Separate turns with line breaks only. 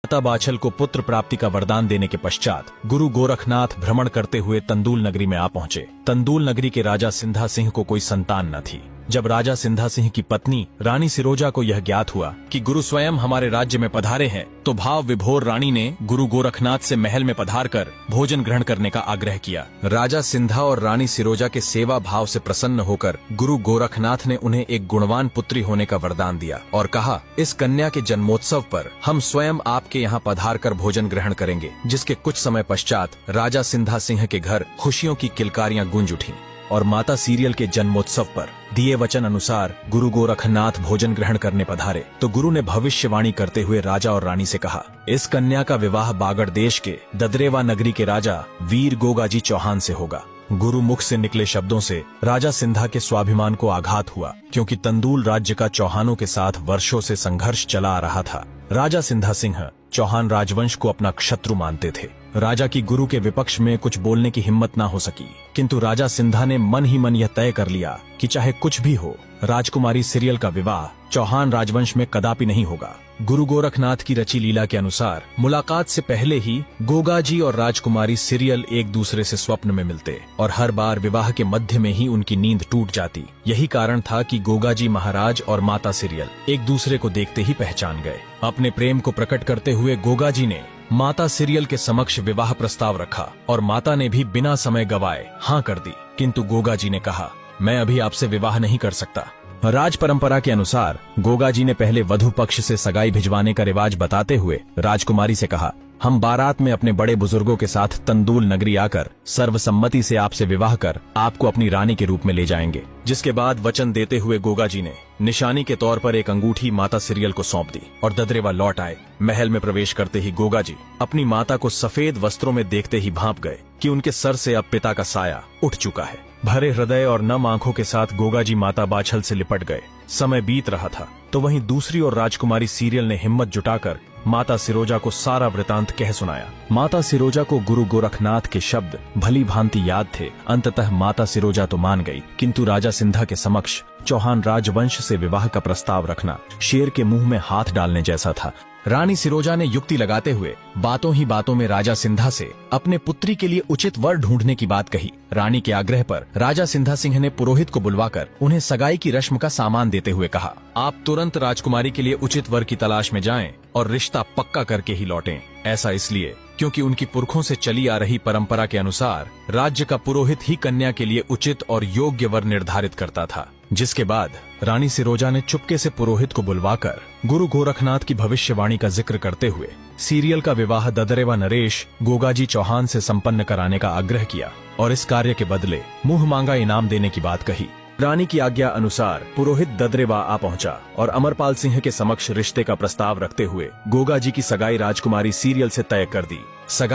माता बाछल को पुत्र प्राप्ति का वरदान देने के पश्चात गुरु गोरखनाथ भ्रमण करते हुए तंदूल नगरी में आ पहुंचे। तंदूल नगरी के राजा सिंधा सिंह को कोई संतान न थी। जब राजा सिंधा सिंह की पत्नी रानी सिरोजा को यह ज्ञात हुआ कि गुरु स्वयं हमारे राज्य में पधारे हैं, तो भाव विभोर रानी ने गुरु गोरखनाथ से महल में पधारकर भोजन ग्रहण करने का आग्रह किया। राजा सिंधा और रानी सिरोजा के सेवा भाव से प्रसन्न होकर गुरु गोरखनाथ ने उन्हें एक गुणवान पुत्री होने का वरदान दिया और कहा, इस कन्या के जन्मोत्सव पर हम स्वयं आपके यहाँ पधारकर भोजन ग्रहण करेंगे। जिसके कुछ समय पश्चात राजा सिंधा सिंह के घर खुशियों की किलकारियां गूंज उठी और माता सीरियल के जन्मोत्सव पर दिए वचन अनुसार गुरु गोरखनाथ भोजन ग्रहण करने पधारे तो गुरु ने भविष्यवाणी करते हुए राजा और रानी से कहा, इस कन्या का विवाह बागड़ देश के ददरेवा नगरी के राजा वीर गोगाजी चौहान से होगा। गुरु मुख से निकले शब्दों से राजा सिंधा के स्वाभिमान को आघात हुआ, क्योंकि तंदूल राज्य का चौहानों के साथ वर्षों से संघर्ष चला आ रहा था। राजा सिंधा सिंह चौहान राजवंश को अपना शत्रु मानते थे। राजा की गुरु के विपक्ष में कुछ बोलने की हिम्मत ना हो सकी, किंतु राजा सिंधा ने मन ही मन यह तय कर लिया कि चाहे कुछ भी हो, राजकुमारी सीरियल का विवाह चौहान राजवंश में कदापि नहीं होगा। गुरु गोरखनाथ की रची लीला के अनुसार मुलाकात से पहले ही गोगाजी और राजकुमारी सीरियल एक दूसरे से स्वप्न में मिलते और हर बार विवाह के मध्य में ही उनकी नींद टूट जाती। यही कारण था कि गोगाजी महाराज और माता सीरियल एक दूसरे को देखते ही पहचान गए। अपने प्रेम को प्रकट करते हुए गोगाजी ने माता सीरियल के समक्ष विवाह प्रस्ताव रखा और माता ने भी बिना समय गवाए हाँ कर दी, किंतु गोगाजी ने कहा, मैं अभी आपसे विवाह नहीं कर सकता। राज परंपरा के अनुसार गोगाजी ने पहले वधु पक्ष से सगाई भिजवाने का रिवाज बताते हुए राजकुमारी से कहा, हम बारात में अपने बड़े बुजुर्गों के साथ तंदूल नगरी आकर सर्वसम्मति से आपसे विवाह कर आपको अपनी रानी के रूप में ले जाएंगे। जिसके बाद वचन देते हुए गोगाजी ने निशानी के तौर पर एक अंगूठी माता सीरियल को सौंप दी और ददरेवा लौट आए। महल में प्रवेश करते ही गोगाजी अपनी माता को सफेद वस्त्रों में देखते ही भांप गए कि उनके सर से अब पिता का साया उठ चुका है। भरे हृदय और नम आंखों के साथ गोगाजी माता बाछल से लिपट गए। समय बीत रहा था तो वहीं दूसरी ओर राजकुमारी सीरियल ने हिम्मत जुटाकर माता सिरोजा को सारा वृतांत कह सुनाया। माता सिरोजा को गुरु गोरखनाथ के शब्द भली भांति याद थे। अंततः माता सिरोजा तो मान गई, किंतु राजा सिंधा के समक्ष चौहान राजवंश से विवाह का प्रस्ताव रखना शेर के मुंह में हाथ डालने जैसा था। रानी सिरोजा ने युक्ति लगाते हुए बातों ही बातों में राजा सिंधा से अपने पुत्री के लिए उचित वर ढूंढने की बात कही। रानी के आग्रह पर राजा सिंधा सिंह ने पुरोहित को बुलवाकर उन्हें सगाई की रस्म का सामान देते हुए कहा, आप तुरंत राजकुमारी के लिए उचित वर की तलाश में जाएं और रिश्ता पक्का करके ही लौटें। ऐसा इसलिए क्योंकि उनकी पुरखों से चली आ रही परंपरा के अनुसार राज्य का पुरोहित ही कन्या के लिए उचित और योग्य वर निर्धारित करता था। जिसके बाद रानी सिरोजा ने चुपके से पुरोहित को बुलवाकर गुरु गोरखनाथ की भविष्यवाणी का जिक्र करते हुए सीरियल का विवाह ददरेवा नरेश गोगाजी चौहान से संपन्न कराने का आग्रह किया और इस कार्य के बदले मुंह मांगा इनाम देने की बात कही। रानी की आज्ञा अनुसार पुरोहित ददरेवा आ पहुंचा और अमरपाल सिंह के समक्ष रिश्ते का प्रस्ताव रखते हुए गोगाजी की सगाई राजकुमारी सीरियल से तय कर दी। सगाई